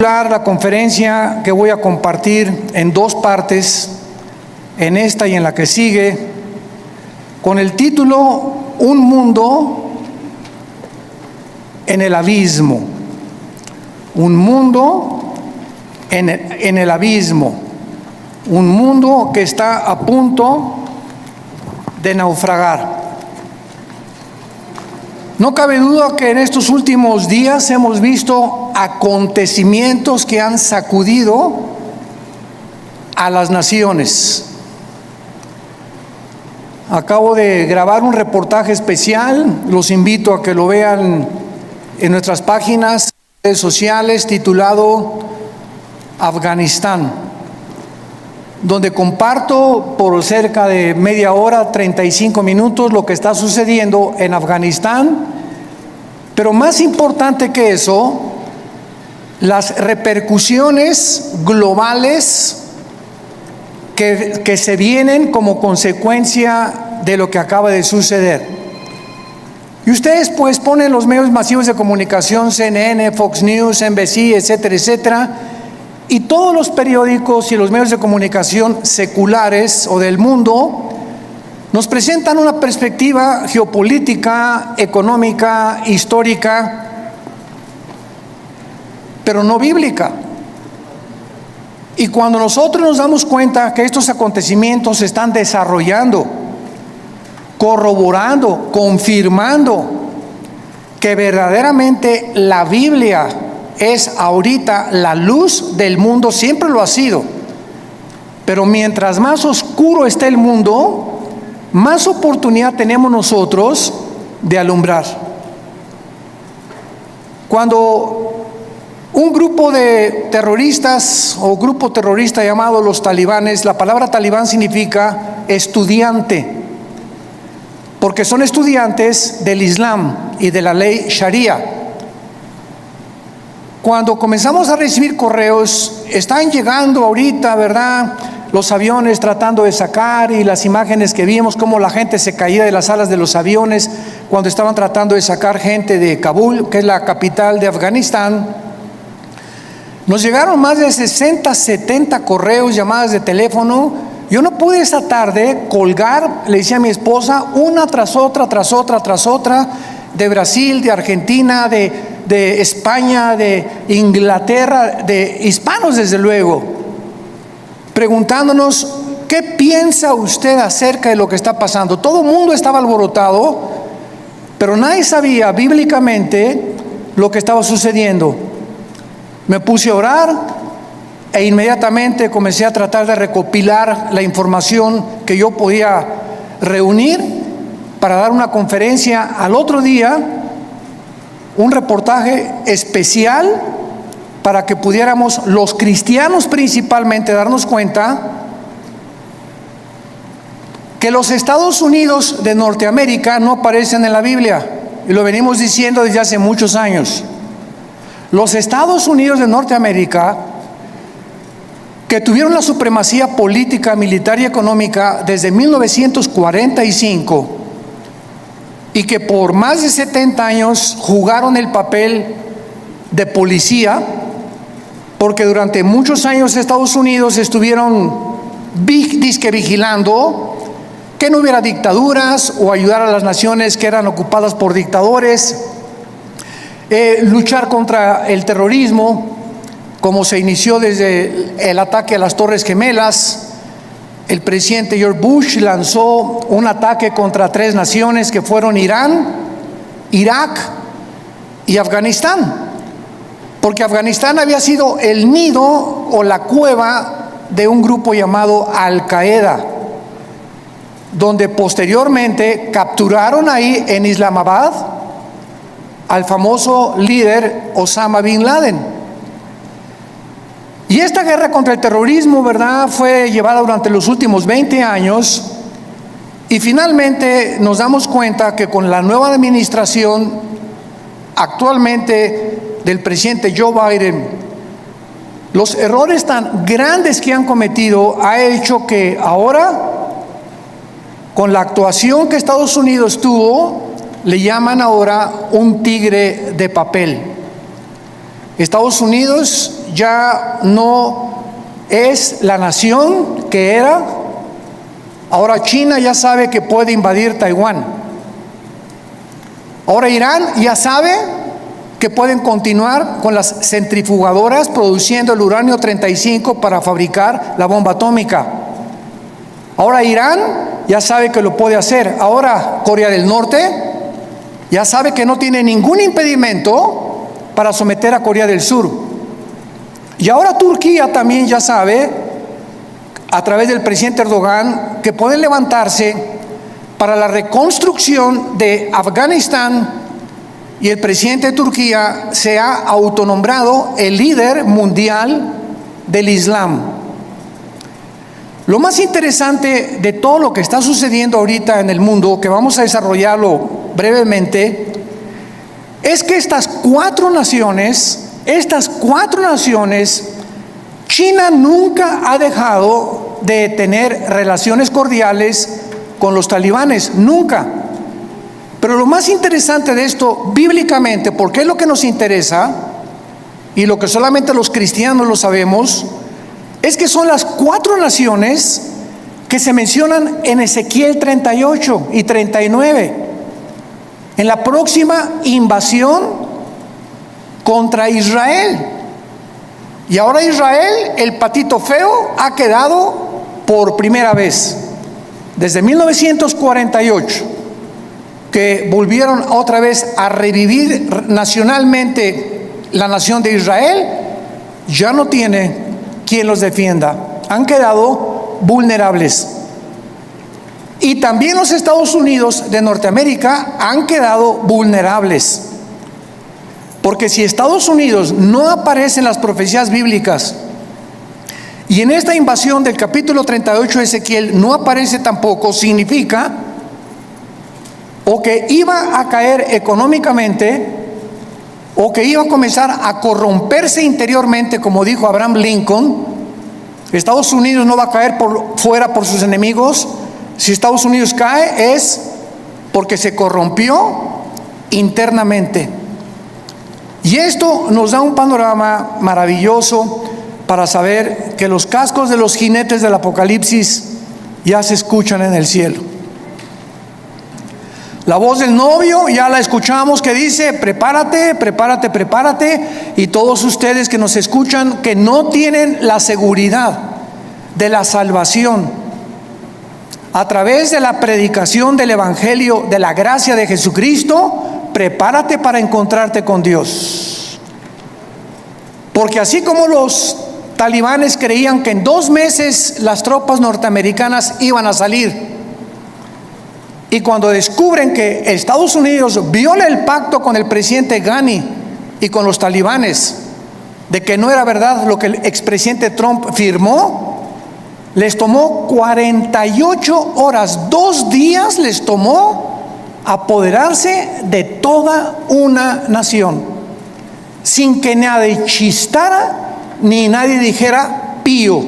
La conferencia que voy a compartir en dos partes, en esta y en la que sigue, con el título Un mundo en el abismo. Un mundo en el abismo. Un mundo que está a punto de naufragar. No cabe duda que en estos últimos días hemos visto acontecimientos que han sacudido a las naciones. Acabo de grabar un reportaje especial, los invito a que lo vean en nuestras páginas, redes sociales, titulado Afganistán, donde comparto por cerca de media hora, 35 minutos, lo que está sucediendo en Afganistán, pero más importante que eso, las repercusiones globales que se vienen como consecuencia de lo que acaba de suceder. Y ustedes pues ponen los medios masivos de comunicación, CNN, Fox News, NBC, etcétera, etcétera, y todos los periódicos y los medios de comunicación seculares o del mundo nos presentan una perspectiva geopolítica, económica, histórica, pero no bíblica. Y cuando nosotros nos damos cuenta que estos acontecimientos se están desarrollando, corroborando, confirmando que verdaderamente la Biblia es ahorita la luz del mundo, siempre lo ha sido, pero mientras más oscuro esté el mundo, más oportunidad tenemos nosotros de alumbrar. Cuando un grupo de terroristas o grupo terrorista llamado los talibanes, la palabra talibán significa estudiante, porque son estudiantes del Islam y de la ley Sharia. Cuando comenzamos a recibir correos, están llegando ahorita, ¿verdad?, los aviones tratando de sacar, y las imágenes que vimos, cómo la gente se caía de las alas de los aviones cuando estaban tratando de sacar gente de Kabul, que es la capital de Afganistán. Nos llegaron más de 60, 70 correos, llamadas de teléfono. Yo no pude esa tarde colgar, le decía a mi esposa, una tras otra, de Brasil, de Argentina, de España, de Inglaterra, de hispanos desde luego, preguntándonos, ¿qué piensa usted acerca de lo que está pasando? Todo el mundo estaba alborotado, pero nadie sabía bíblicamente lo que estaba sucediendo. Me puse a orar e inmediatamente comencé a tratar de recopilar la información que yo podía reunir para dar una conferencia al otro día, un reportaje especial para que pudiéramos los cristianos principalmente darnos cuenta que los Estados Unidos de Norteamérica no aparecen en la Biblia, y lo venimos diciendo desde hace muchos años. Los Estados Unidos de Norteamérica, que tuvieron la supremacía política, militar y económica desde 1945, y que por más de 70 años jugaron el papel de policía, porque durante muchos años Estados Unidos estuvieron disque vigilando que no hubiera dictaduras o ayudar a las naciones que eran ocupadas por dictadores, luchar contra el terrorismo, como se inició desde el ataque a las Torres Gemelas. El presidente George Bush lanzó un ataque contra 3 naciones que fueron Irán, Irak y Afganistán, porque Afganistán había sido el nido o la cueva de un grupo llamado Al-Qaeda, donde posteriormente capturaron ahí en Islamabad al famoso líder Osama Bin Laden. Y esta guerra contra el terrorismo, ¿verdad?, fue llevada durante los últimos 20 años, y finalmente nos damos cuenta que con la nueva administración actualmente del presidente Joe Biden, los errores tan grandes que han cometido ha hecho que ahora, con la actuación que Estados Unidos tuvo, le llaman ahora un tigre de papel. Estados Unidos ya no es la nación que era. Ahora China ya sabe que puede invadir Taiwán. Ahora Irán ya sabe que pueden continuar con las centrifugadoras produciendo el uranio 35 para fabricar la bomba atómica. Ahora Irán ya sabe que lo puede hacer. Ahora Corea del Norte ya sabe que no tiene ningún impedimento para someter a Corea del Sur. Y ahora Turquía también ya sabe, a través del presidente Erdogan, que pueden levantarse para la reconstrucción de Afganistán, y el presidente de Turquía se ha autonombrado el líder mundial del Islam. Lo más interesante de todo lo que está sucediendo ahorita en el mundo, que vamos a desarrollarlo brevemente, es que estas cuatro naciones, China nunca ha dejado de tener relaciones cordiales con los talibanes, nunca. Pero lo más interesante de esto, bíblicamente, porque es lo que nos interesa, y lo que solamente los cristianos lo sabemos, es que son las cuatro naciones que se mencionan en Ezequiel 38 y 39, en la próxima invasión contra Israel. Y ahora Israel, el patito feo, ha quedado por primera vez, desde 1948, que volvieron otra vez a revivir nacionalmente la nación de Israel, ya no tiene quien los defienda. Han quedado vulnerables. Y también los Estados Unidos de Norteamérica han quedado vulnerables. Porque si Estados Unidos no aparece en las profecías bíblicas, y en esta invasión del capítulo 38 de Ezequiel no aparece tampoco, significa o que iba a caer económicamente, o que iba a comenzar a corromperse interiormente, como dijo Abraham Lincoln. Estados Unidos no va a caer fuera por sus enemigos. Si Estados Unidos cae es porque se corrompió internamente. Y esto nos da un panorama maravilloso para saber que los cascos de los jinetes del Apocalipsis ya se escuchan en el cielo. La voz del novio ya la escuchamos, que dice: prepárate, prepárate, prepárate. Y todos ustedes que nos escuchan, que no tienen la seguridad de la salvación a través de la predicación del Evangelio de la gracia de Jesucristo, prepárate para encontrarte con Dios. Porque así como los talibanes creían que en 2 meses las tropas norteamericanas iban a salir, y cuando descubren que Estados Unidos viola el pacto con el presidente Ghani y con los talibanes, de que no era verdad lo que el expresidente Trump firmó, les tomó 48 horas, 2 días les tomó apoderarse de toda una nación, sin que nadie chistara ni nadie dijera pío.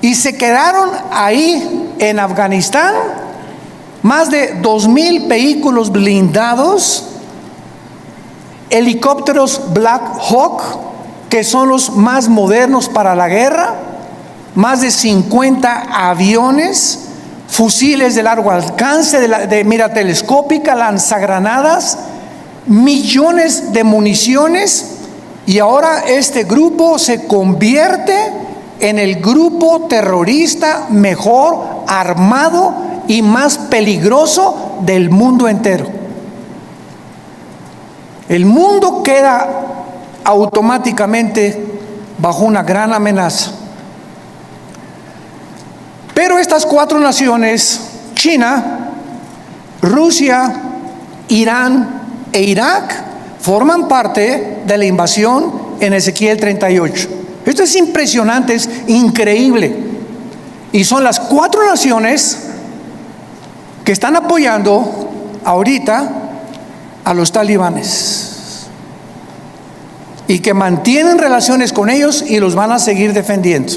Y se quedaron ahí en Afganistán más de 2,000 vehículos blindados, helicópteros Black Hawk, que son los más modernos para la guerra, más de 50 aviones, fusiles de largo alcance, de mira telescópica, lanzagranadas, millones de municiones. Y ahora este grupo se convierte en el grupo terrorista mejor armado y más peligroso del mundo entero. El mundo queda automáticamente bajo una gran amenaza. Pero estas 4 naciones, China, Rusia, Irán e Irak, forman parte de la invasión en Ezequiel 38. Esto es impresionante, es increíble. Y son las 4 naciones que están apoyando ahorita a los talibanes y que mantienen relaciones con ellos y los van a seguir defendiendo.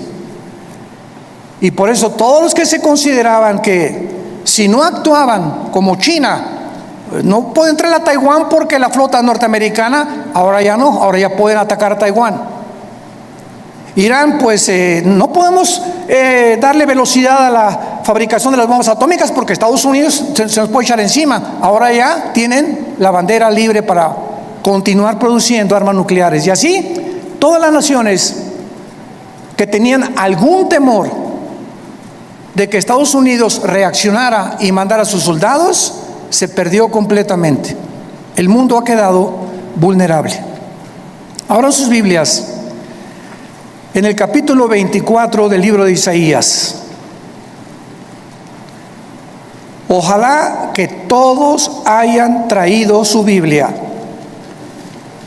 Y por eso todos los que se consideraban que si no actuaban como China, no puede entrar a Taiwán porque la flota norteamericana, ahora ya no, ahora ya pueden atacar a Taiwán. Irán, pues no podemos darle velocidad a la fabricación de las bombas atómicas porque Estados Unidos se nos puede echar encima. Ahora ya tienen la bandera libre para continuar produciendo armas nucleares. Y así, todas las naciones que tenían algún temor de que Estados Unidos reaccionara y mandara a sus soldados, se perdió completamente. El mundo ha quedado vulnerable. Ahora sus Biblias, en el capítulo 24 del libro de Isaías. Ojalá que todos hayan traído su Biblia.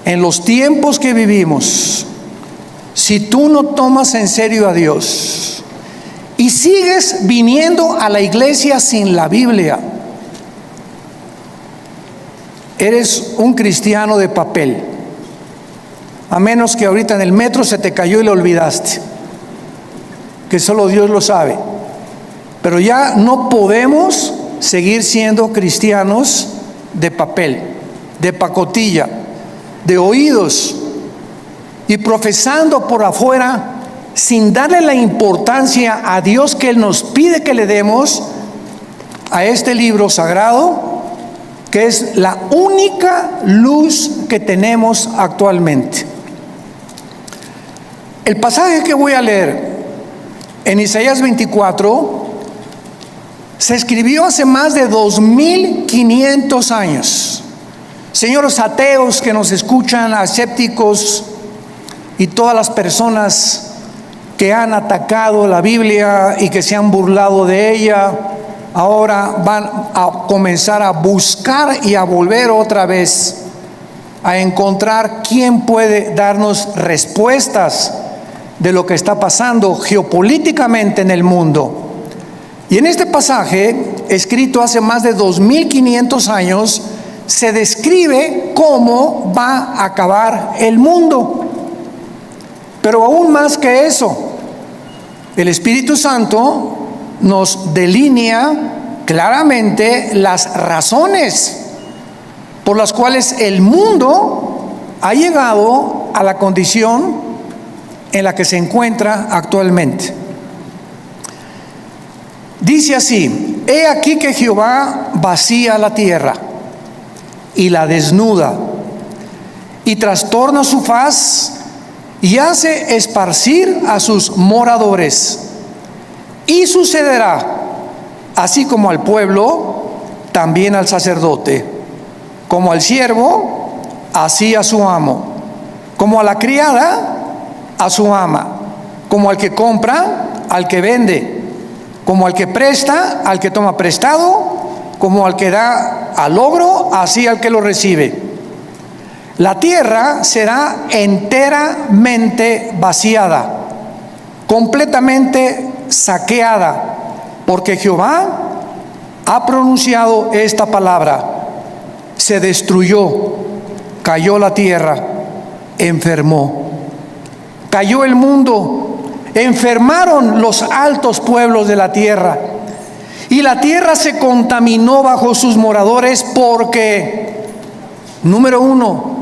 En los tiempos que vivimos, si tú no tomas en serio a Dios y sigues viniendo a la iglesia sin la Biblia, eres un cristiano de papel. A menos que ahorita en el metro se te cayó y lo olvidaste, que solo Dios lo sabe. Pero ya no podemos seguir siendo cristianos de papel, de pacotilla, de oídos, y profesando por afuera sin darle la importancia a Dios que Él nos pide que le demos a este libro sagrado, que es la única luz que tenemos actualmente. El pasaje que voy a leer en Isaías 24 se escribió hace más de 2500 años. Señores ateos que nos escuchan, escépticos y todas las personas que han atacado la Biblia y que se han burlado de ella, ahora van a comenzar a buscar y a volver otra vez a encontrar quién puede darnos respuestas de lo que está pasando geopolíticamente en el mundo. Y en este pasaje, escrito hace más de 2500 años, se describe cómo va a acabar el mundo. Pero aún más que eso, el Espíritu Santo nos delinea claramente las razones por las cuales el mundo ha llegado a la condición en la que se encuentra actualmente. Dice así: he aquí que Jehová vacía la tierra y la desnuda, y trastorna su faz, y hace esparcir a sus moradores. Y sucederá, así como al pueblo, también al sacerdote, como al siervo, así a su amo, como a la criada, a su ama, como al que compra, al que vende, como al que presta, al que toma prestado, como al que da al logro, así al que lo recibe. La tierra será enteramente vaciada, completamente saqueada, porque Jehová ha pronunciado esta palabra: se destruyó, cayó la tierra, enfermó. Cayó el mundo, enfermaron los altos pueblos de la tierra, y la tierra se contaminó bajo sus moradores porque, número 1,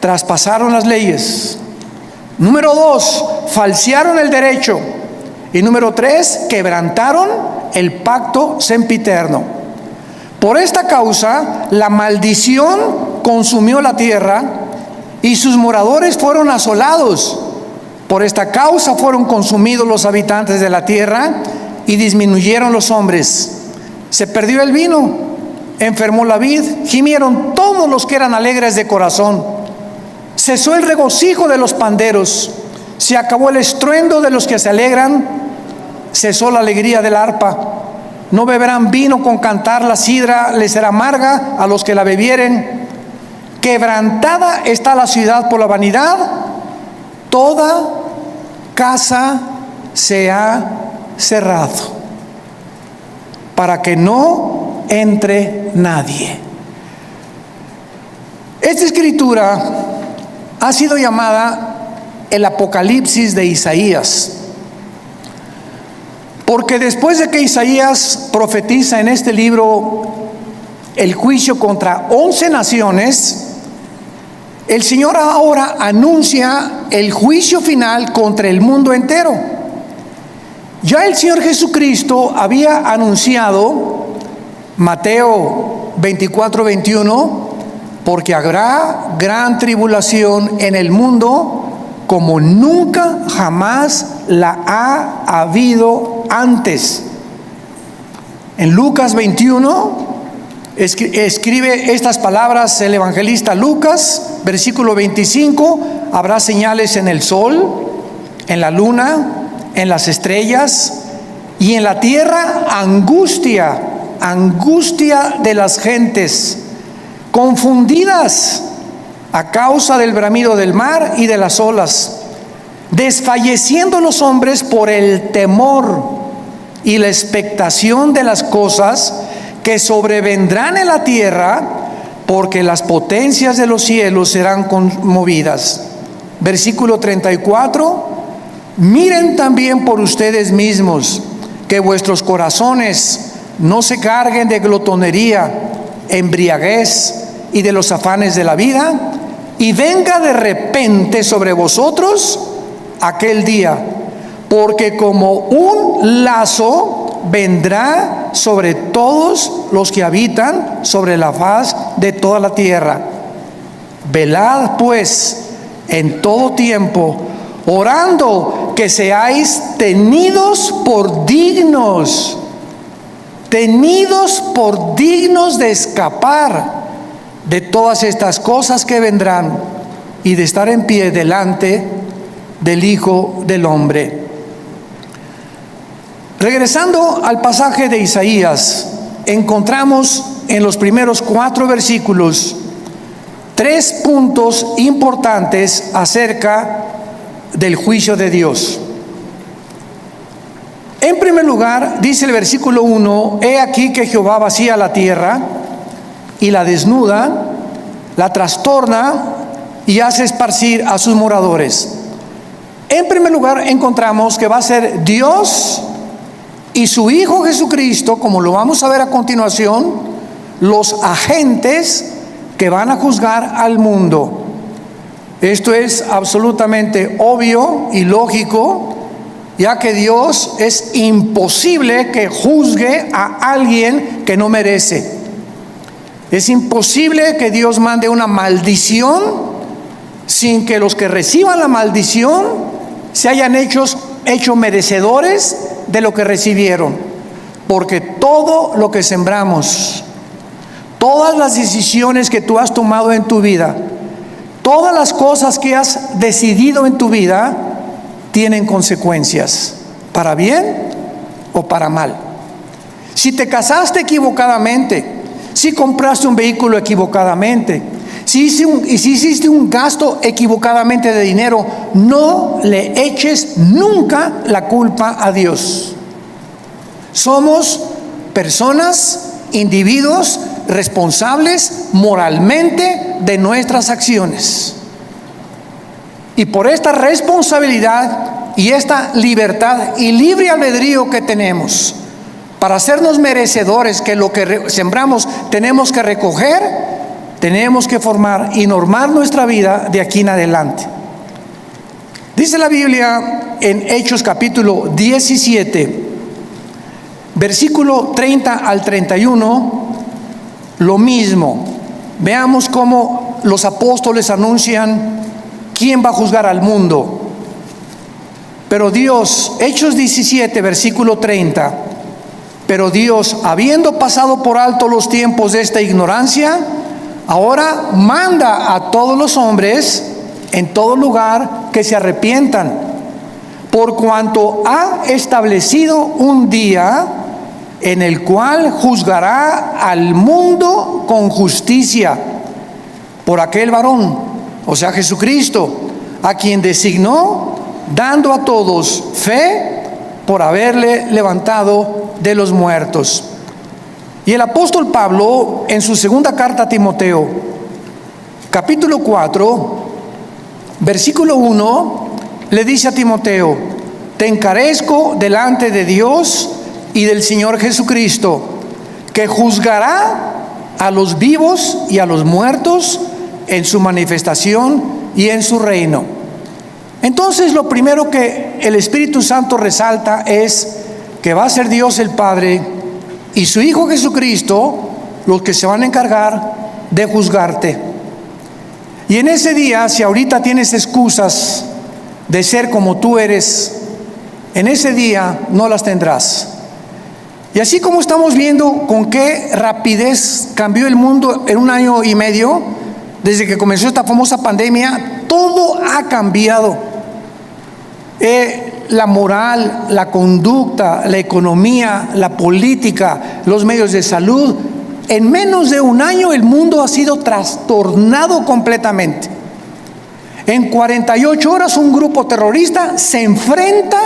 traspasaron las leyes. Número 2, falsearon el derecho. Y número 3, quebrantaron el pacto sempiterno. Por esta causa, la maldición consumió la tierra y sus moradores fueron asolados. Por esta causa fueron consumidos los habitantes de la tierra y disminuyeron los hombres. Se perdió el vino, enfermó la vid, gimieron todos los que eran alegres de corazón. Cesó el regocijo de los panderos, se acabó el estruendo de los que se alegran, cesó la alegría del arpa. No beberán vino con cantar, la sidra les será amarga a los que la bebieren. Quebrantada está la ciudad por la vanidad, toda casa se ha cerrado, para que no entre nadie. Esta escritura ha sido llamada el Apocalipsis de Isaías, porque después de que Isaías profetiza en este libro el juicio contra 11 naciones, el Señor ahora anuncia el juicio final contra el mundo entero. Ya el Señor Jesucristo había anunciado, Mateo 24:21, porque habrá gran tribulación en el mundo como nunca jamás la ha habido antes. En Lucas 21 escribe estas palabras el evangelista Lucas, versículo 25: habrá señales en el sol, en la luna, en las estrellas, y en la tierra angustia de las gentes, confundidas a causa del bramido del mar y de las olas, desfalleciendo los hombres por el temor y la expectación de las cosas que sobrevendrán en la tierra, porque las potencias de los cielos serán conmovidas. Versículo 34: miren también por ustedes mismos, que vuestros corazones no se carguen de glotonería, embriaguez y de los afanes de la vida, y venga de repente sobre vosotros aquel día, porque como un lazo vendrá sobre todos los que habitan sobre la faz de toda la tierra. Velad pues en todo tiempo, orando que seáis tenidos por dignos de escapar de todas estas cosas que vendrán y de estar en pie delante del Hijo del Hombre. Regresando al pasaje de Isaías, encontramos en los primeros 4 versículos 3 puntos importantes acerca del juicio de Dios. En primer lugar, dice el versículo 1: he aquí que Jehová vacía la tierra y la desnuda, la trastorna y hace esparcir a sus moradores. En primer lugar, encontramos que va a ser Dios y su Hijo Jesucristo, como lo vamos a ver a continuación, los agentes que van a juzgar al mundo. Esto es absolutamente obvio y lógico, ya que Dios es imposible que juzgue a alguien que no merece. Es imposible que Dios mande una maldición sin que los que reciban la maldición se hayan hecho merecedores de lo que recibieron, porque todo lo que sembramos, todas las decisiones que tú has tomado en tu vida, todas las cosas que has decidido en tu vida, tienen consecuencias, para bien o para mal. Si te casaste equivocadamente, si compraste un vehículo equivocadamente, si hiciste un gasto equivocadamente de dinero, no le eches nunca la culpa a Dios. Somos personas, individuos responsables moralmente de nuestras acciones. Y por esta responsabilidad y esta libertad y libre albedrío que tenemos para hacernos merecedores que lo que sembramos tenemos que recoger, tenemos que formar y normar nuestra vida de aquí en adelante. Dice la Biblia en Hechos capítulo 17, versículo 30 al 31, lo mismo. Veamos cómo los apóstoles anuncian quién va a juzgar al mundo. Pero Dios, Hechos 17, versículo 30, pero Dios, habiendo pasado por alto los tiempos de esta ignorancia, ahora manda a todos los hombres en todo lugar que se arrepientan, por cuanto ha establecido un día en el cual juzgará al mundo con justicia por aquel varón, o sea Jesucristo, a quien designó, dando a todos fe por haberle levantado de los muertos. Y el apóstol Pablo, en su segunda carta a Timoteo, capítulo 4, versículo 1, le dice a Timoteo: te encarezco delante de Dios y del Señor Jesucristo, que juzgará a los vivos y a los muertos en su manifestación y en su reino. Entonces, lo primero que el Espíritu Santo resalta es que va a ser Dios el Padre y su Hijo Jesucristo los que se van a encargar de juzgarte. Y en ese día, si ahorita tienes excusas de ser como tú eres, en ese día no las tendrás. Y así como estamos viendo con qué rapidez cambió el mundo en 1 año y medio, desde que comenzó esta famosa pandemia, todo ha cambiado. La moral, la conducta, la economía, la política, los medios de salud. En menos de 1 año el mundo ha sido trastornado completamente. En 48 horas un grupo terrorista se enfrenta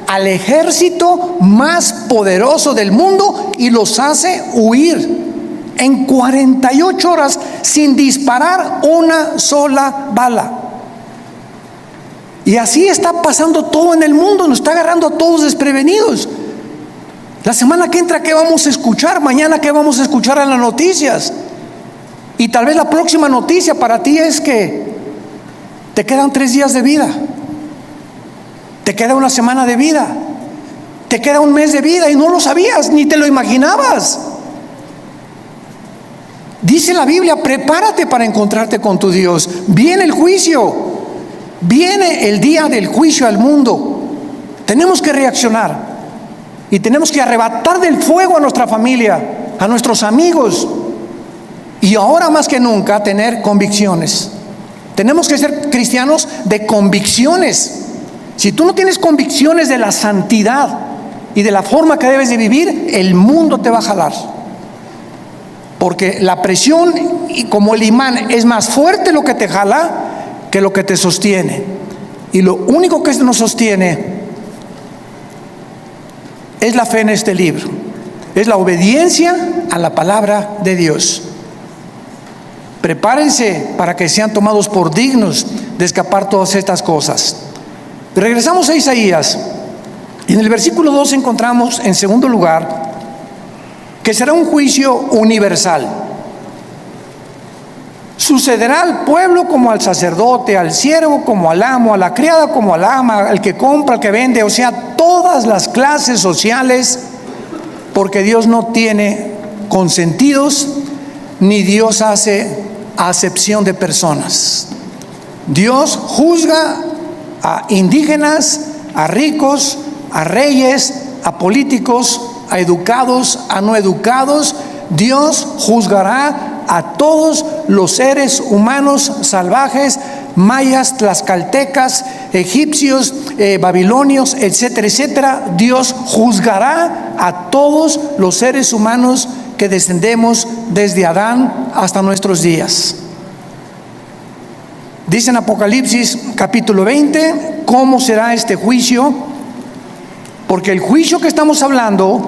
al ejército más poderoso del mundo y los hace huir. En 48 horas sin disparar una sola bala. Y así está pasando todo en el mundo, nos está agarrando a todos desprevenidos. La semana que entra, ¿qué vamos a escuchar? Mañana, ¿qué vamos a escuchar en las noticias? Y tal vez la próxima noticia para ti es que te quedan 3 días de vida, te queda 1 semana de vida, te queda 1 mes de vida y no lo sabías, ni te lo imaginabas. Dice la Biblia, prepárate para encontrarte con tu Dios. Viene el juicio. Viene el día del juicio al mundo. Tenemos que reaccionar y tenemos que arrebatar del fuego a nuestra familia, a nuestros amigos, y ahora más que nunca tener convicciones. Tenemos que ser cristianos de convicciones. Si tú no tienes convicciones de la santidad y de la forma que debes de vivir, el mundo te va a jalar, porque la presión, y como el imán, es más fuerte lo que te jala que lo que te sostiene. Y lo único que nos sostiene es la fe en este libro, es la obediencia a la palabra de Dios. Prepárense para que sean tomados por dignos de escapar todas estas cosas. Regresamos a Isaías, y en el versículo 2 encontramos, en segundo lugar, que será un juicio universal. Sucederá al pueblo como al sacerdote, al siervo como al amo, a la criada como al ama, al que compra, al que vende, o sea, todas las clases sociales, porque Dios no tiene consentidos, ni Dios hace acepción de personas. Dios juzga a indígenas, a ricos, a reyes, a políticos, a educados, a no educados. Dios juzgará a todos los seres humanos salvajes, mayas, tlaxcaltecas, egipcios, babilonios, etcétera, etcétera. Dios juzgará a todos los seres humanos que descendemos desde Adán hasta nuestros días. Dice en Apocalipsis capítulo 20 cómo será este juicio, porque el juicio que estamos hablando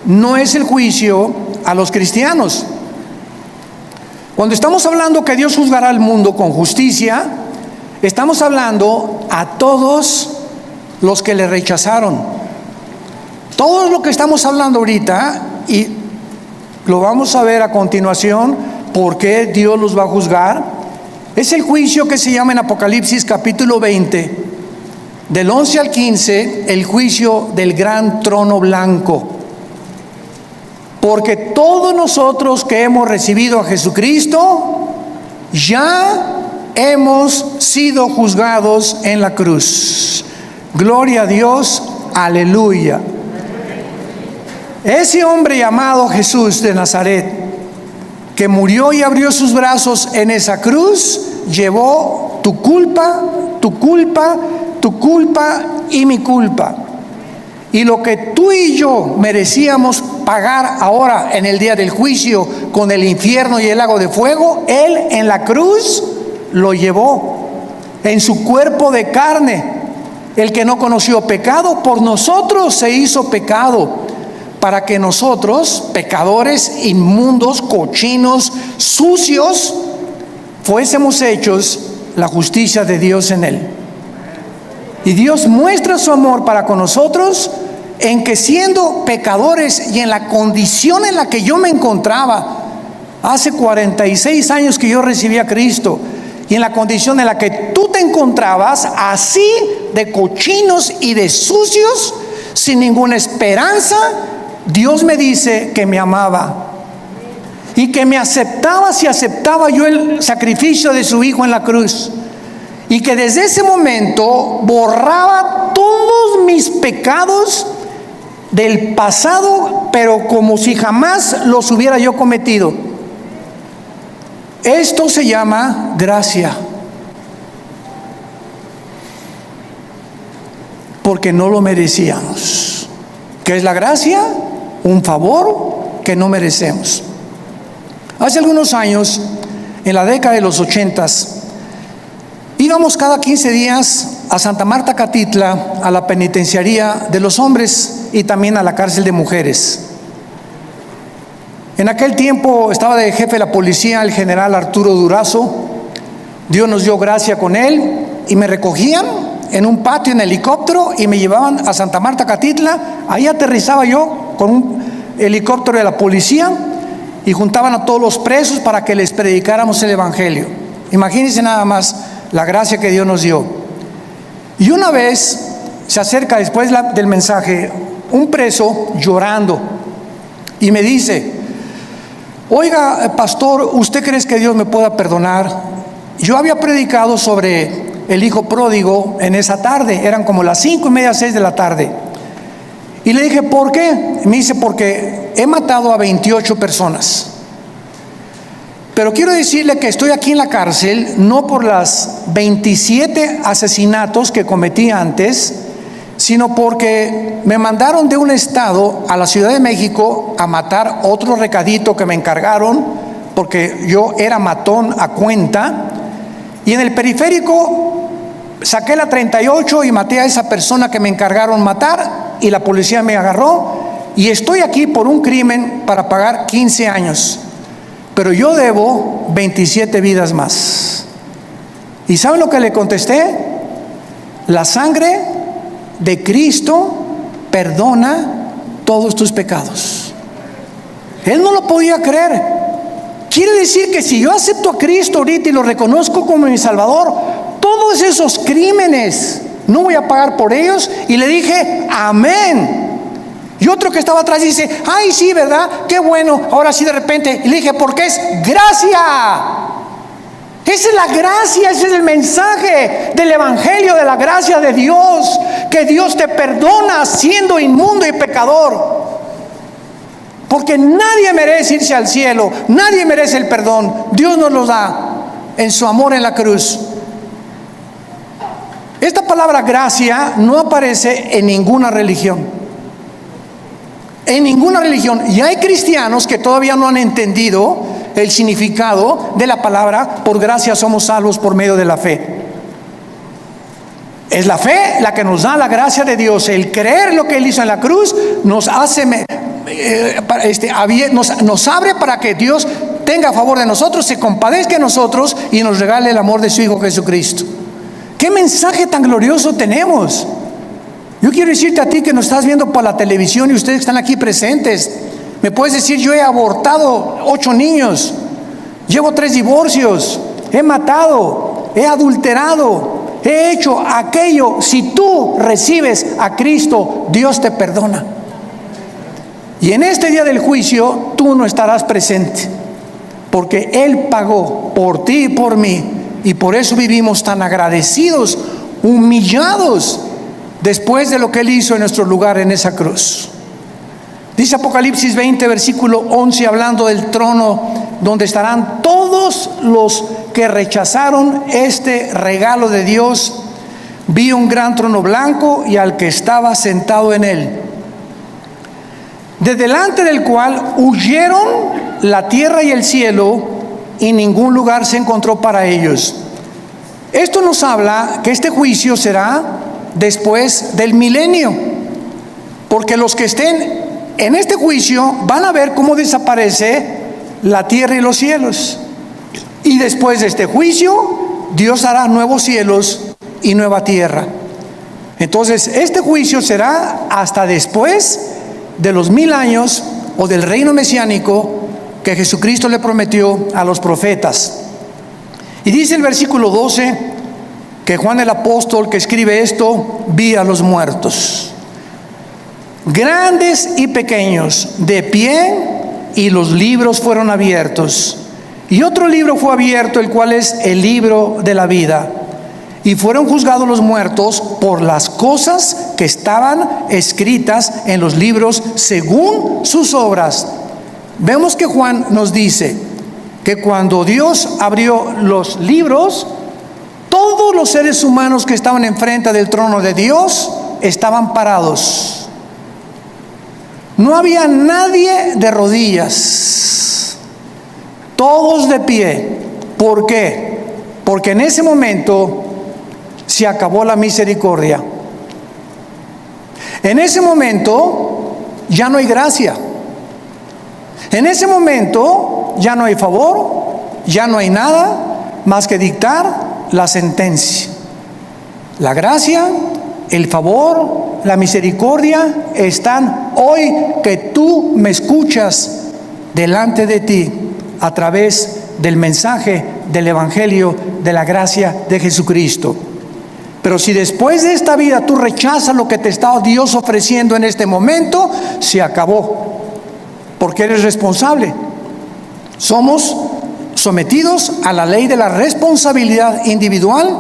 no es el juicio a los cristianos. Cuando estamos hablando que Dios juzgará al mundo con justicia, estamos hablando a todos los que le rechazaron. Todo lo que estamos hablando ahorita, y lo vamos a ver a continuación, por qué Dios los va a juzgar, es el juicio que se llama en Apocalipsis capítulo 20, del 11 al 15, el juicio del gran trono blanco. Porque todos nosotros que hemos recibido a Jesucristo, ya hemos sido juzgados en la cruz. Gloria a Dios, aleluya. Ese hombre llamado Jesús de Nazaret, que murió y abrió sus brazos en esa cruz, llevó tu culpa, tu culpa, tu culpa y mi culpa. Y lo que tú y yo merecíamos pagar ahora en el día del juicio con el infierno y el lago de fuego, Él en la cruz lo llevó en su cuerpo de carne. El que no conoció pecado, por nosotros se hizo pecado, para que nosotros, pecadores, inmundos, cochinos, sucios, fuésemos hechos la justicia de Dios en Él. Y Dios muestra su amor para con nosotros en que, siendo pecadores y en la condición en la que yo me encontraba, Hace 46 años que yo recibí a Cristo, y en la condición en la que tú te encontrabas, así de cochinos y de sucios, sin ninguna esperanza, Dios me dice que me amaba y que me aceptaba si aceptaba yo el sacrificio de su Hijo en la cruz, y que desde ese momento borraba todos mis pecados del pasado, pero como si jamás los hubiera yo cometido. Esto se llama gracia, porque no lo merecíamos. ¿Qué es la gracia? Un favor que no merecemos. Hace algunos años, en la década de los 80s, íbamos cada 15 días a Santa Marta, Catitla, a la penitenciaría de los hombres y también a la cárcel de mujeres. En aquel tiempo estaba de jefe de la policía el general Arturo Durazo. Dios nos dio gracia con él y me recogían en un patio en helicóptero y me llevaban a Santa Marta, Catitla. Ahí aterrizaba yo con un helicóptero de la policía y juntaban a todos los presos para que les predicáramos el evangelio. Imagínense nada más la gracia que Dios nos dio. Y una vez se acerca después del mensaje un preso llorando y me dice: oiga, pastor, ¿usted cree que Dios me pueda perdonar? Yo había predicado sobre el hijo pródigo en esa tarde, eran como las 5:30, 6 de la tarde. Y le dije, ¿por qué? Me dice, porque he matado a 28 personas. Pero quiero decirle que estoy aquí en la cárcel no por las 27 asesinatos que cometí antes, sino porque me mandaron de un estado a la Ciudad de México a matar otro recadito que me encargaron, porque yo era matón a cuenta, y en el periférico saqué la 38 y maté a esa persona que me encargaron matar, y la policía me agarró, y estoy aquí por un crimen para pagar 15 años, pero yo debo 27 vidas más. ¿Y saben lo que le contesté? La sangre de Cristo perdona todos tus pecados. Él no lo podía creer. Quiere decir que si yo acepto a Cristo ahorita y lo reconozco como mi Salvador, todos esos crímenes no voy a pagar por ellos. Y le dije, amén. Y otro que estaba atrás dice, ay, sí, ¿verdad? Qué bueno, ahora sí de repente. Y le dije, porque es gracia. Esa es la gracia, ese es el mensaje del evangelio, de la gracia de Dios, que Dios te perdona siendo inmundo y pecador. Porque nadie merece irse al cielo, nadie merece el perdón. Dios nos lo da en su amor en la cruz. Esta palabra gracia no aparece en ninguna religión. En ninguna religión. Y hay cristianos que todavía no han entendido el significado de la palabra por gracia somos salvos por medio de la fe. Es la fe la que nos da la gracia de Dios. El creer lo que Él hizo en la cruz nos hace, nos abre para que Dios tenga a favor de nosotros, se compadezca de nosotros y nos regale el amor de su Hijo Jesucristo. ¿Qué mensaje tan glorioso tenemos? Yo quiero decirte a ti que nos estás viendo por la televisión y ustedes que están aquí presentes, me puedes decir, yo he abortado 8 niños, llevo 3 divorcios, he matado, he adulterado, he hecho aquello. Si tú recibes a Cristo, Dios te perdona. Y en este día del juicio, tú no estarás presente, porque Él pagó por ti y por mí, y por eso vivimos tan agradecidos, humillados, después de lo que Él hizo en nuestro lugar en esa cruz. Dice Apocalipsis 20, versículo 11, hablando del trono donde estarán todos los que rechazaron este regalo de Dios. Vi un gran trono blanco y al que estaba sentado en él, de delante del cual huyeron la tierra y el cielo, y ningún lugar se encontró para ellos. Esto nos habla que este juicio será después del milenio, porque los que estén en este juicio van a ver cómo desaparece la tierra y los cielos, y después de este juicio Dios hará nuevos cielos y nueva tierra. Entonces este juicio será hasta después de los 1000 años o del reino mesiánico, que Jesucristo le prometió a los profetas. Y dice el versículo 12 que Juan el apóstol que escribe esto, vi a los muertos, grandes y pequeños, de pie, y los libros fueron abiertos. Y otro libro fue abierto, el cual es el libro de la vida. Y fueron juzgados los muertos por las cosas que estaban escritas en los libros según sus obras. Vemos que Juan nos dice que cuando Dios abrió los libros, todos los seres humanos que estaban enfrente del trono de Dios estaban parados. No había nadie de rodillas, todos de pie. ¿Por qué? Porque en ese momento se acabó la misericordia. En ese momento ya no hay gracia. En ese momento ya no hay favor, ya no hay nada más que dictar la sentencia. La gracia, el favor, la misericordia están hoy que tú me escuchas delante de ti a través del mensaje del Evangelio de la gracia de Jesucristo. Pero si después de esta vida tú rechazas lo que te está Dios ofreciendo en este momento, se acabó, porque eres responsable. Somos sometidos a la ley de la responsabilidad individual,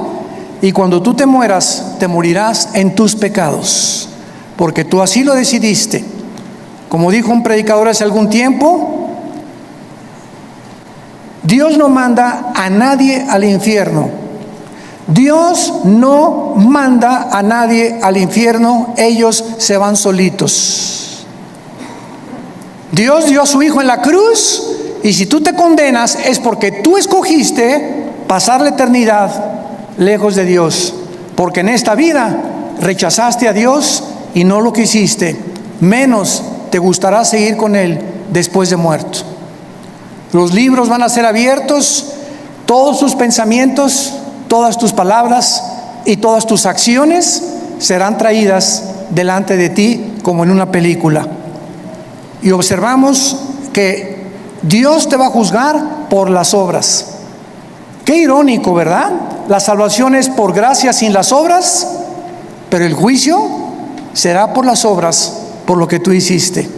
y cuando tú te mueras, te morirás en tus pecados, porque tú así lo decidiste. Como dijo un predicador hace algún tiempo, Dios no manda a nadie al infierno. Dios no manda a nadie al infierno, ellos se van solitos. Dios dio a su Hijo en la cruz, y si tú te condenas es porque tú escogiste pasar la eternidad lejos de Dios, porque en esta vida rechazaste a Dios y no lo quisiste, menos te gustará seguir con Él después de muerto. Los libros van a ser abiertos, todos tus pensamientos, todas tus palabras y todas tus acciones serán traídas delante de ti como en una película. Y observamos que Dios te va a juzgar por las obras. Qué irónico, ¿verdad? La salvación es por gracia sin las obras, pero el juicio será por las obras, por lo que tú hiciste.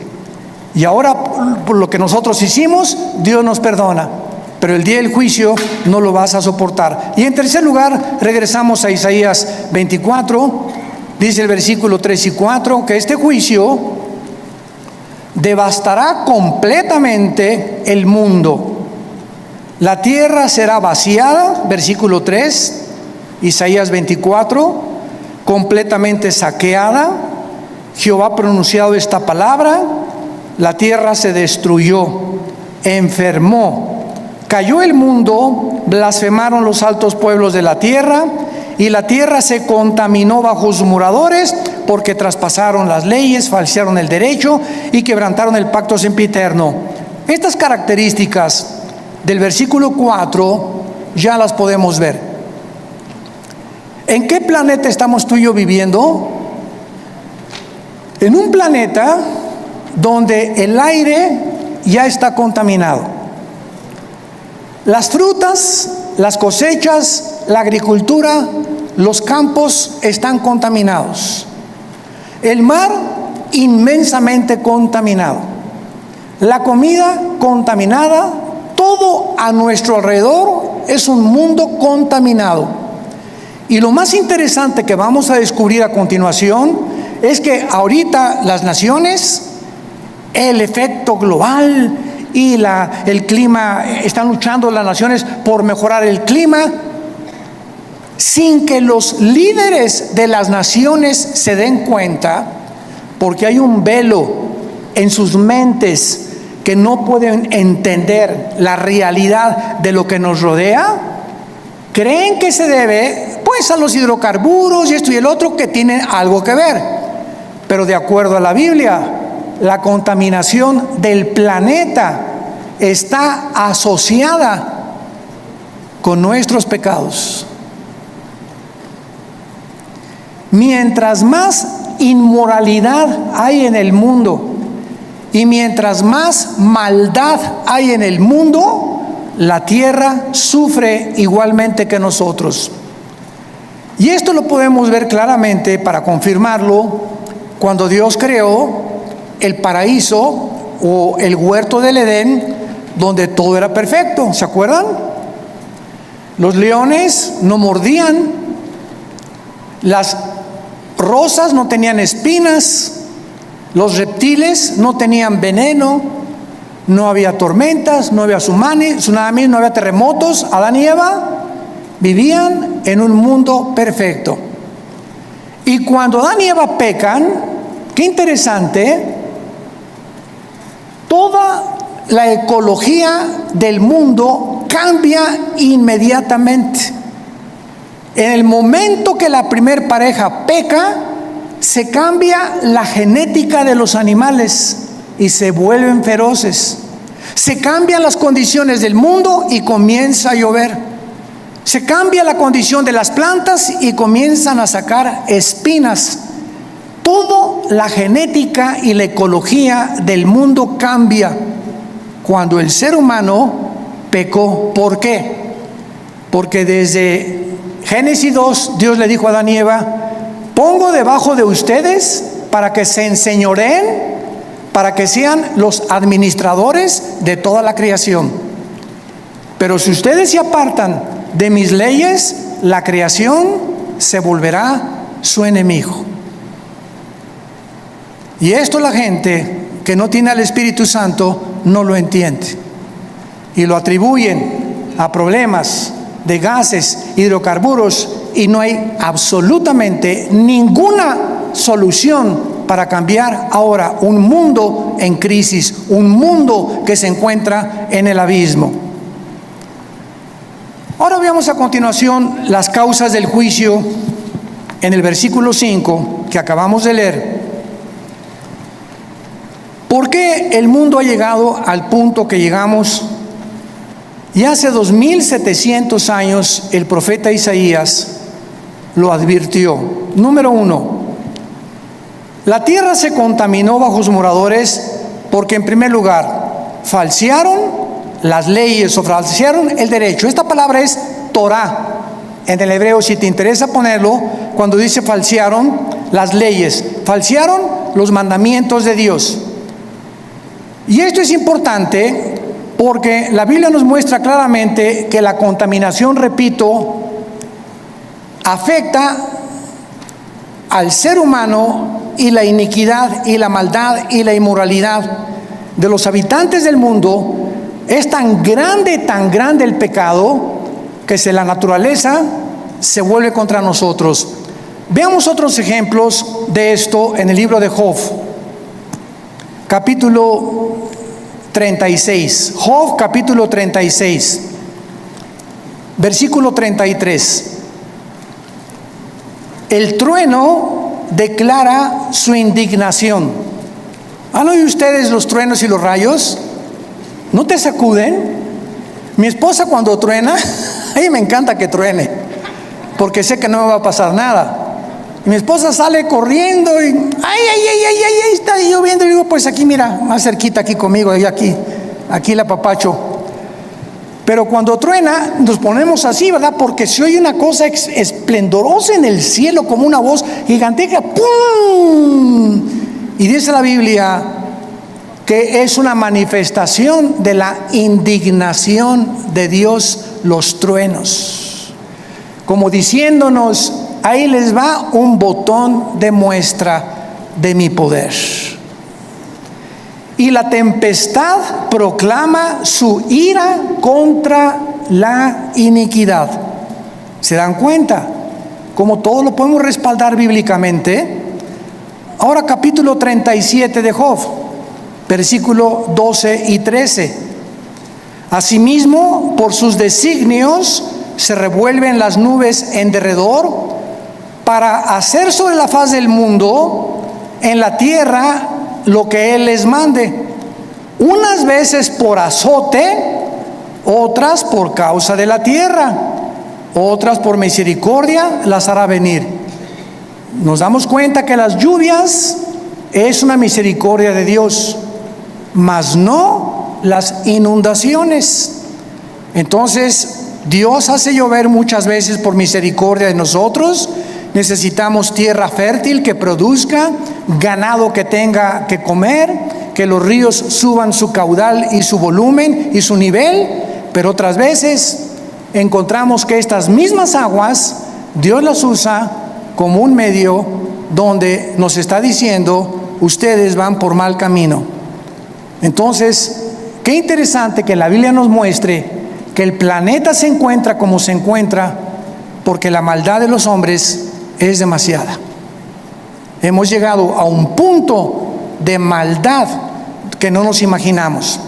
Y ahora, por lo que nosotros hicimos, Dios nos perdona, pero el día del juicio no lo vas a soportar. Y en tercer lugar, regresamos a Isaías 24, dice el versículo 3 y 4, que este juicio devastará completamente el mundo. La tierra será vaciada, versículo 3, Isaías 24, completamente saqueada. Jehová ha pronunciado esta palabra: la tierra se destruyó, enfermó, cayó el mundo, blasfemaron los altos pueblos de la tierra, y la tierra se contaminó bajo sus moradores, porque traspasaron las leyes, falsearon el derecho y quebrantaron el pacto sempiterno. Estas características del versículo 4 ya las podemos ver. ¿En qué planeta estamos tú y yo viviendo? En un planeta donde el aire ya está contaminado. Las frutas, las cosechas, la agricultura, los campos están contaminados. El mar inmensamente contaminado. La comida contaminada. Todo a nuestro alrededor es un mundo contaminado. Y lo más interesante que vamos a descubrir a continuación es que ahorita las naciones, el efecto global y el clima, están luchando las naciones por mejorar el clima, sin que los líderes de las naciones se den cuenta, porque hay un velo en sus mentes que no pueden entender la realidad de lo que nos rodea. Creen que se debe pues a los hidrocarburos y esto y el otro, que tienen algo que ver, pero de acuerdo a la Biblia, la contaminación del planeta está asociada con nuestros pecados. Mientras más inmoralidad hay en el mundo Y mientras más maldad hay en el mundo, la tierra sufre igualmente que nosotros. Y esto lo podemos ver claramente, para confirmarlo, cuando Dios creó el paraíso o el huerto del Edén, donde todo era perfecto. ¿Se acuerdan? Los leones no mordían, las rosas no tenían espinas, los reptiles no tenían veneno, no había tormentas, no había tsunamis, no había terremotos. Adán y Eva vivían en un mundo perfecto. Y cuando Adán y Eva pecan, qué interesante, toda la ecología del mundo cambia inmediatamente. En el momento que la primer pareja peca, se cambia la genética de los animales y se vuelven feroces. Se cambian las condiciones del mundo y comienza a llover. Se cambia la condición de las plantas y comienzan a sacar espinas. Toda la genética y la ecología del mundo cambia cuando el ser humano pecó. ¿Por qué? Porque desde Génesis 2, Dios le dijo a Adán y Eva: pongo debajo de ustedes para que se enseñoreen, para que sean los administradores de toda la creación. Pero si ustedes se apartan de mis leyes, la creación se volverá su enemigo. Y esto la gente que no tiene al Espíritu Santo no lo entiende. Y lo atribuyen a problemas de gases, hidrocarburos, y no hay absolutamente ninguna solución para cambiar ahora un mundo en crisis, un mundo que se encuentra en el abismo. Ahora veamos a continuación las causas del juicio en el versículo 5 que acabamos de leer. ¿Por qué el mundo ha llegado al punto que llegamos? Y hace 2700 años el profeta Isaías lo advirtió. Número 1, la tierra se contaminó bajo sus moradores porque, en primer lugar, falsearon las leyes o falsearon el derecho. Esta palabra es Torah en el hebreo, si te interesa ponerlo, cuando dice falsearon las leyes, falsearon los mandamientos de Dios. Y esto es importante porque la Biblia nos muestra claramente que la contaminación, repito, afecta al ser humano, y la iniquidad y la maldad y la inmoralidad de los habitantes del mundo es tan grande el pecado, que la naturaleza se vuelve contra nosotros. Veamos otros ejemplos de esto en el libro de Job, capítulo 36. Job, capítulo 36, versículo 33. El trueno declara su indignación. ¿Han oído ustedes los truenos y los rayos? ¿No te sacuden? Mi esposa, cuando truena, a mí me encanta que truene, porque sé que no me va a pasar nada. Y mi esposa sale corriendo y ay, está lloviendo. Y digo, pues aquí, mira, más cerquita aquí conmigo, y aquí la apapacho. Pero cuando truena, nos ponemos así, ¿verdad? Porque se oye una cosa esplendorosa en el cielo, como una voz gigantesca, ¡pum! Y dice la Biblia que es una manifestación de la indignación de Dios los truenos, como diciéndonos: ahí les va un botón de muestra de mi poder. Y la tempestad proclama su ira contra la iniquidad. ¿Se dan cuenta? Como todo lo podemos respaldar bíblicamente. Ahora capítulo 37 de Job, versículo 12 y 13. Asimismo, por sus designios se revuelven las nubes en derredor, para hacer sobre la faz del mundo, en la tierra, lo que Él les mande, unas veces por azote, otras por causa de la tierra, otras por misericordia las hará venir. Nos damos cuenta que las lluvias es una misericordia de Dios. mas no las inundaciones. Entonces, Dios hace llover muchas veces por misericordia de nosotros. Necesitamos tierra fértil que produzca, ganado que tenga que comer, que los ríos suban su caudal y su volumen y su nivel. Pero otras veces encontramos que estas mismas aguas Dios las usa como un medio donde nos está diciendo: ustedes van por mal camino. Entonces, qué interesante que la Biblia nos muestre que el planeta se encuentra como se encuentra porque la maldad de los hombres es demasiada. Hemos llegado a un punto de maldad que no nos imaginamos.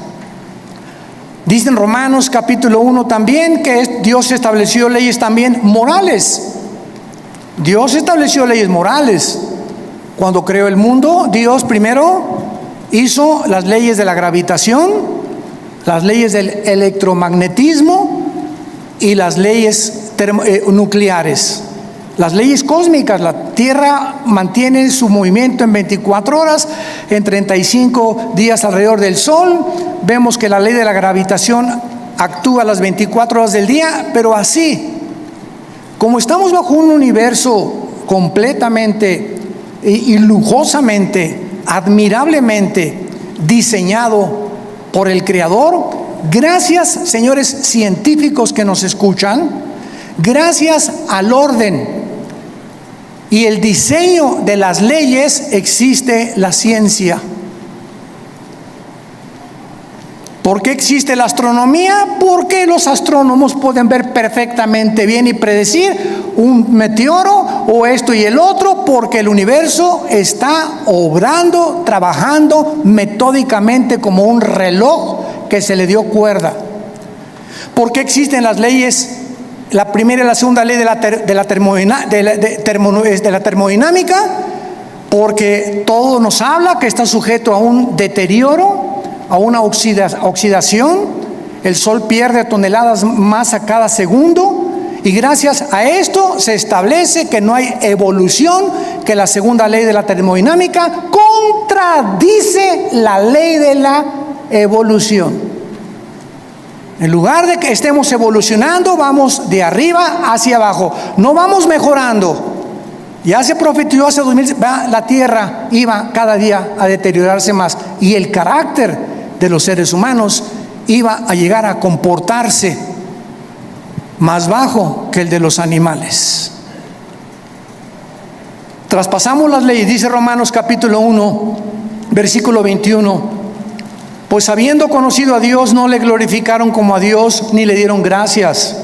Dice en Romanos capítulo 1 también que Dios estableció leyes también morales. Dios estableció leyes morales. Cuando creó el mundo, Dios primero hizo las leyes de la gravitación, las leyes del electromagnetismo y las leyes nucleares. Las leyes cósmicas: la Tierra mantiene su movimiento en 24 horas, en 35 días alrededor del Sol. Vemos que la ley de la gravitación actúa las 24 horas del día, pero así, como estamos bajo un universo completamente y lujosamente, admirablemente diseñado por el Creador, gracias, señores científicos que nos escuchan, gracias al orden y el diseño de las leyes, existe la ciencia. ¿Por qué existe la astronomía? Porque los astrónomos pueden ver perfectamente bien y predecir un meteoro o esto y el otro, porque el universo está obrando, trabajando metódicamente como un reloj que se le dio cuerda. ¿Por qué existen las leyes? La primera y la segunda ley de la termodinámica, porque todo nos habla que está sujeto a un deterioro, a una oxidación. El Sol pierde toneladas más a cada segundo, y gracias a esto se establece que no hay evolución, que la segunda ley de la termodinámica contradice la ley de la evolución. En lugar de que estemos evolucionando, vamos de arriba hacia abajo, no vamos mejorando. Ya se profetizó hace 2000, la tierra iba cada día a deteriorarse más, y el carácter de los seres humanos iba a llegar a comportarse más bajo que el de los animales. Traspasamos las leyes. Dice Romanos capítulo 1, versículo 21: pues habiendo conocido a Dios, no le glorificaron como a Dios, ni le dieron gracias,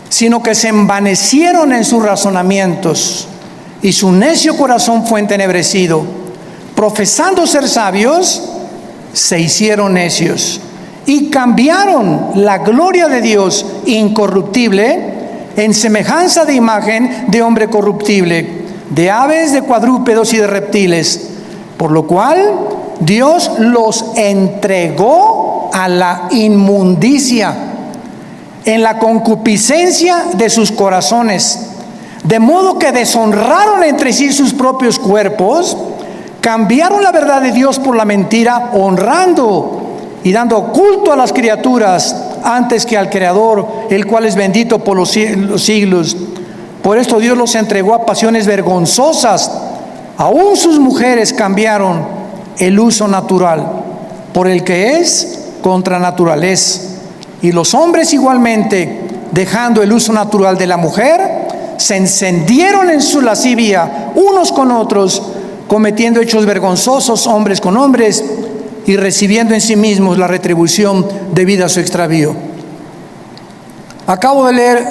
sino que se envanecieron en sus razonamientos, y su necio corazón fue entenebrecido. Profesando ser sabios, se hicieron necios, y cambiaron la gloria de Dios incorruptible en semejanza de imagen de hombre corruptible, de aves, de cuadrúpedos y de reptiles, por lo cual Dios los entregó a la inmundicia en la concupiscencia de sus corazones, de modo que deshonraron entre sí sus propios cuerpos, cambiaron la verdad de Dios por la mentira, honrando y dando culto a las criaturas antes que al Creador, el cual es bendito por los siglos. Por esto Dios los entregó a pasiones vergonzosas. Aún sus mujeres cambiaron el uso natural por el que es contra naturaleza. Y los hombres igualmente, dejando el uso natural de la mujer, se encendieron en su lascivia unos con otros, cometiendo hechos vergonzosos hombres con hombres, y recibiendo en sí mismos la retribución debida a su extravío. Acabo de leer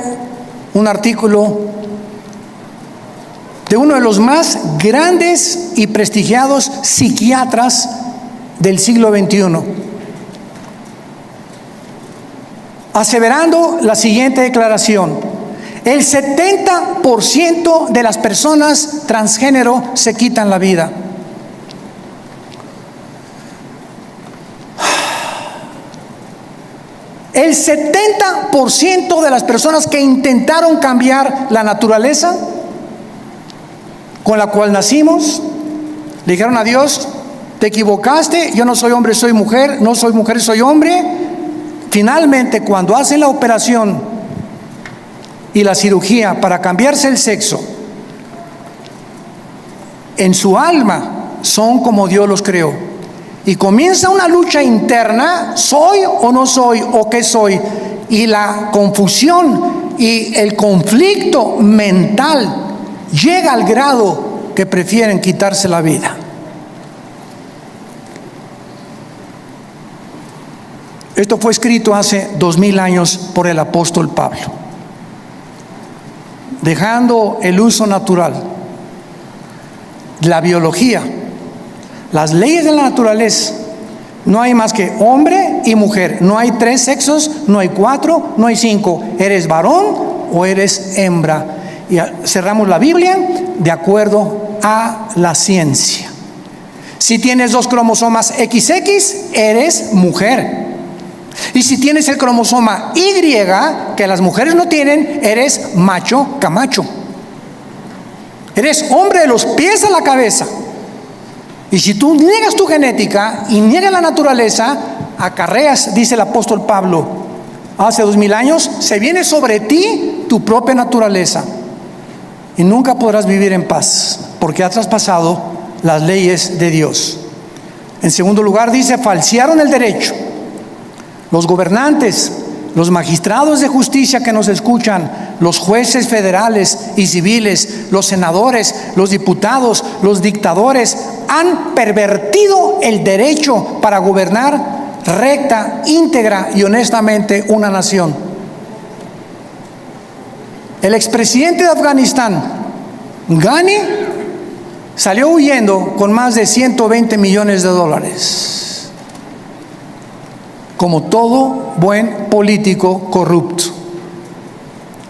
un artículo de uno de los más grandes y prestigiados psiquiatras del siglo XXI, aseverando la siguiente declaración: el 70% de las personas transgénero se quitan la vida. El 70% de las personas que intentaron cambiar la naturaleza con la cual nacimos, le dijeron a Dios: te equivocaste, yo no soy hombre, soy mujer, no soy mujer, soy hombre. Finalmente, cuando hacen la operación y la cirugía para cambiarse el sexo, en su alma son como Dios los creó. Y comienza una lucha interna, ¿soy o no soy? ¿O qué soy? Y la confusión y el conflicto mental llega al grado que prefieren quitarse la vida. Esto fue escrito hace 2000 años por el apóstol Pablo, dejando el uso natural, la biología, las leyes de la naturaleza. No hay más que hombre y mujer. No hay 3 sexos, no hay 4, no hay 5. Eres varón o eres hembra. Y cerramos la Biblia de acuerdo a la ciencia. Si tienes 2 cromosomas XX, eres mujer. Y si tienes el cromosoma Y, que las mujeres no tienen, eres macho camacho. Eres hombre de los pies a la cabeza. Y si tú niegas tu genética y niegas la naturaleza, acarreas, dice el apóstol Pablo, hace 2000 años, se viene sobre ti tu propia naturaleza. Y nunca podrás vivir en paz, porque has traspasado las leyes de Dios. En segundo lugar, dice, falsearon el derecho. Los gobernantes, los magistrados de justicia que nos escuchan, los jueces federales y civiles, los senadores, los diputados, los dictadores, han pervertido el derecho para gobernar recta, íntegra y honestamente una nación. El expresidente de Afganistán, Ghani, salió huyendo con más de $120 millones, como todo buen político corrupto.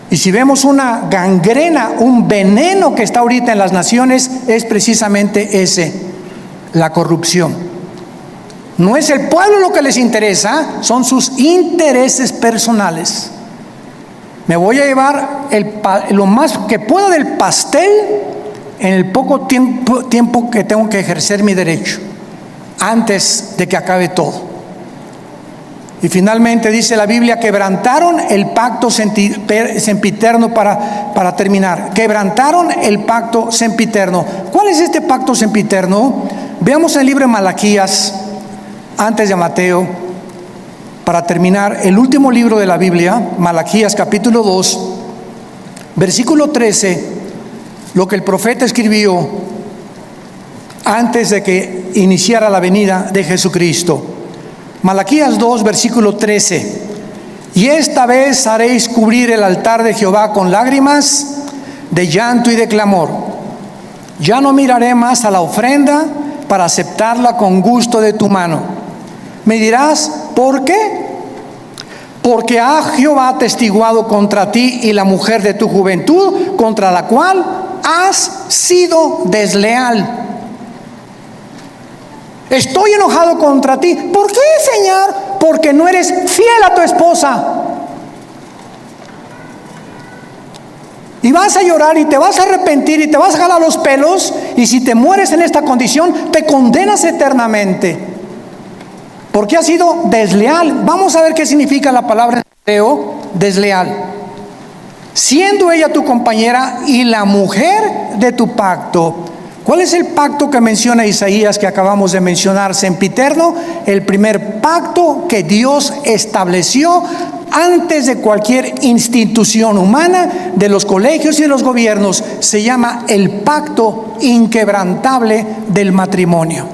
Y si vemos una gangrena, un veneno que está ahorita en las naciones, es precisamente ese, la corrupción. No es el pueblo lo que les interesa, son sus intereses personales. Me voy a llevar lo más que pueda del pastel en el poco tiempo que tengo que ejercer mi derecho, antes de que acabe todo. Y finalmente dice la Biblia, quebrantaron el pacto sempiterno para terminar. Quebrantaron el pacto sempiterno. ¿Cuál es este pacto sempiterno? Veamos el libro de Malaquías, antes de Mateo, para terminar, el último libro de la Biblia, Malaquías capítulo 2, versículo 13, lo que el profeta escribió antes de que iniciara la venida de Jesucristo. Malaquías 2, versículo 13. Y esta vez haréis cubrir el altar de Jehová con lágrimas, de llanto y de clamor. Ya no miraré más a la ofrenda para aceptarla con gusto de tu mano. Me dirás, ¿por qué? Porque ha Jehová testiguado contra ti y la mujer de tu juventud, contra la cual has sido desleal. Estoy enojado contra ti. ¿Por qué, Señor? Porque no eres fiel a tu esposa. Y vas a llorar y te vas a arrepentir y te vas a jalar los pelos. Y si te mueres en esta condición, te condenas eternamente. Porque has sido desleal. Vamos a ver qué significa la palabra en hebreo, desleal. Siendo ella tu compañera y la mujer de tu pacto. ¿Cuál es el pacto que menciona Isaías que acabamos de mencionar? Sempiterno, el primer pacto que Dios estableció antes de cualquier institución humana, de los colegios y de los gobiernos. Se llama el pacto inquebrantable del matrimonio.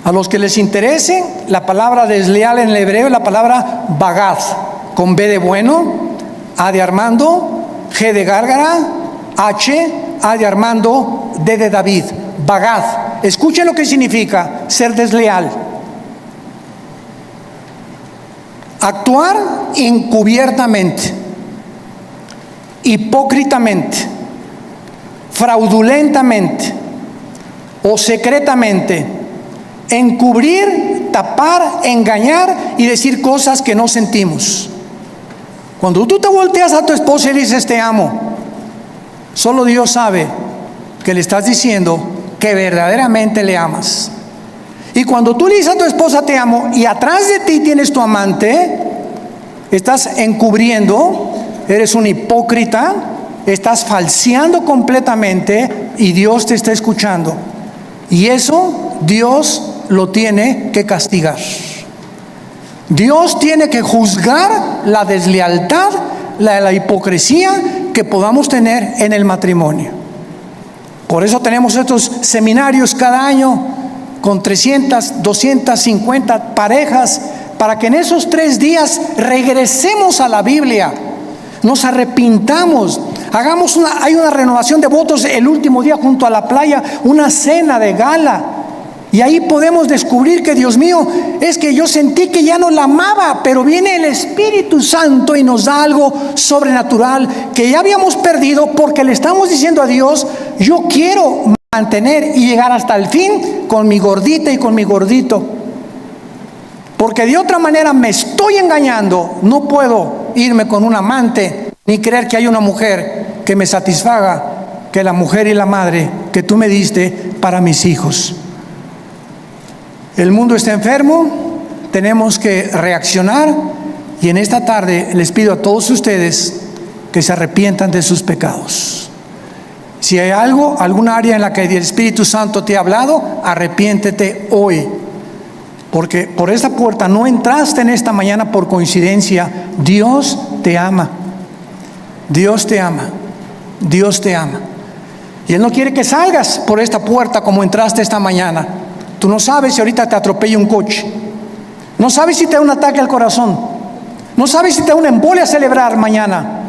A los que les interese, la palabra desleal en el hebreo es la palabra bagad, con B de bueno, A de Armando, G de Gárgara, H, A de Armando, D de David, bagad. Escuchen lo que significa ser desleal. Actuar encubiertamente, hipócritamente, fraudulentamente o secretamente, encubrir, tapar, engañar y decir cosas que no sentimos. Cuando tú te volteas a tu esposa y dices te amo, solo Dios sabe que le estás diciendo que verdaderamente le amas. Y cuando tú le dices a tu esposa te amo y atrás de ti tienes tu amante, estás encubriendo, eres un hipócrita, estás falseando completamente y Dios te está escuchando. Y eso Dios lo tiene que castigar. Dios tiene que juzgar la deslealtad, la hipocresía que podamos tener en el matrimonio. Por eso tenemos estos seminarios cada año con 300, 250 parejas, para que en esos 3 días regresemos a la Biblia, nos arrepintamos, hay una renovación de votos el último día junto a la playa, una cena de gala. Y ahí podemos descubrir que, Dios mío, es que yo sentí que ya no la amaba, pero viene el Espíritu Santo y nos da algo sobrenatural que ya habíamos perdido, porque le estamos diciendo a Dios: yo quiero mantener y llegar hasta el fin con mi gordita y con mi gordito, porque de otra manera me estoy engañando. No puedo irme con un amante ni creer que hay una mujer que me satisfaga, que la mujer y la madre que tú me diste para mis hijos. El mundo está enfermo, tenemos que reaccionar, y en esta tarde les pido a todos ustedes que se arrepientan de sus pecados. Si hay alguna área en la que el Espíritu Santo te ha hablado, arrepiéntete hoy, porque por esta puerta no entraste en esta mañana por coincidencia. Dios te ama, Dios te ama, Dios te ama, y Él no quiere que salgas por esta puerta como entraste esta mañana. Tú no sabes si ahorita te atropella un coche, no sabes si te da un ataque al corazón, no sabes si te da una embolia cerebral mañana,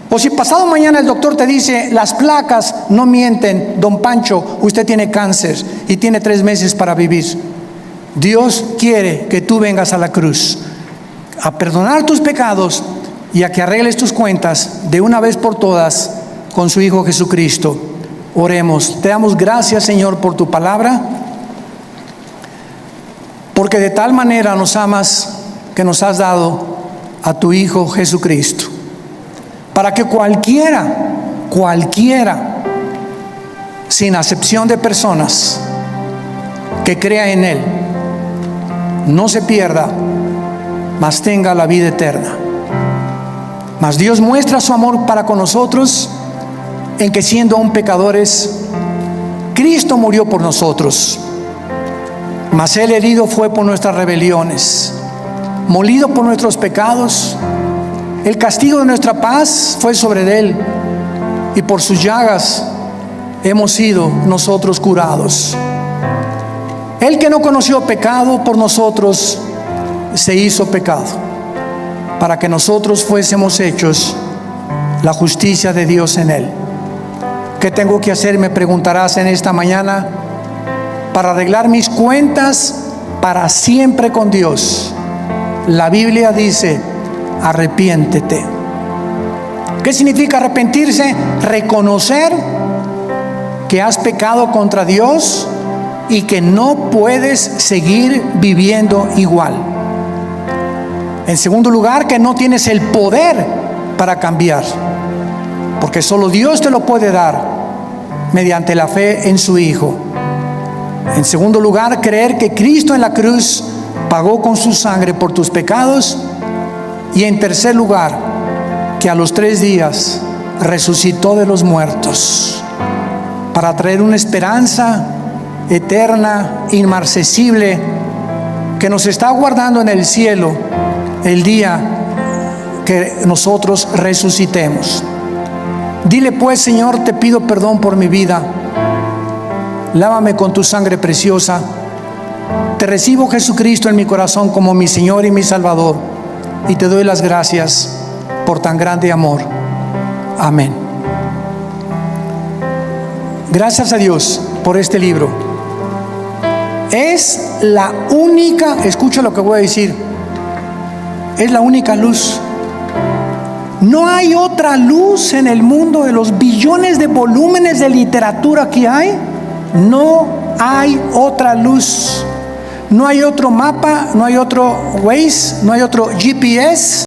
o si pasado mañana el doctor te dice: las placas no mienten, don Pancho, usted tiene cáncer y tiene 3 meses para vivir. Dios quiere que tú vengas a la cruz a perdonar tus pecados y a que arregles tus cuentas de una vez por todas con su Hijo Jesucristo. Oremos. Te damos gracias, Señor, por tu palabra, porque de tal manera nos amas que nos has dado a tu Hijo Jesucristo, para que cualquiera, sin acepción de personas, que crea en Él, no se pierda, mas tenga la vida eterna. Mas Dios muestra su amor para con nosotros en que, siendo aún pecadores, Cristo murió por nosotros. Mas Él herido fue por nuestras rebeliones, molido por nuestros pecados. El castigo de nuestra paz fue sobre Él, y por sus llagas hemos sido nosotros curados. Él, que no conoció pecado, por nosotros se hizo pecado, para que nosotros fuésemos hechos la justicia de Dios en Él. ¿Qué tengo que hacer?, me preguntarás en esta mañana, para arreglar mis cuentas para siempre con Dios. La Biblia dice: arrepiéntete. ¿Qué significa arrepentirse? Reconocer que has pecado contra Dios y que no puedes seguir viviendo igual. En segundo lugar, que no tienes el poder para cambiar, porque solo Dios te lo puede dar mediante la fe en su Hijo. En segundo lugar, creer que Cristo en la cruz pagó con su sangre por tus pecados. Y en tercer lugar, que a los 3 días resucitó de los muertos para traer una esperanza eterna, inmarcesible, que nos está aguardando en el cielo el día que nosotros resucitemos. Dile pues: Señor, te pido perdón por mi vida, lávame con tu sangre preciosa. Te recibo, Jesucristo, en mi corazón como mi Señor y mi Salvador, y te doy las gracias por tan grande amor. Amén. Gracias a Dios por este libro. Es la única, escucha lo que voy a decir, es la única luz. No hay otra luz en el mundo. De los billones de volúmenes de literatura que hay, no hay otra luz. No hay otro mapa, no hay otro Waze, no hay otro GPS.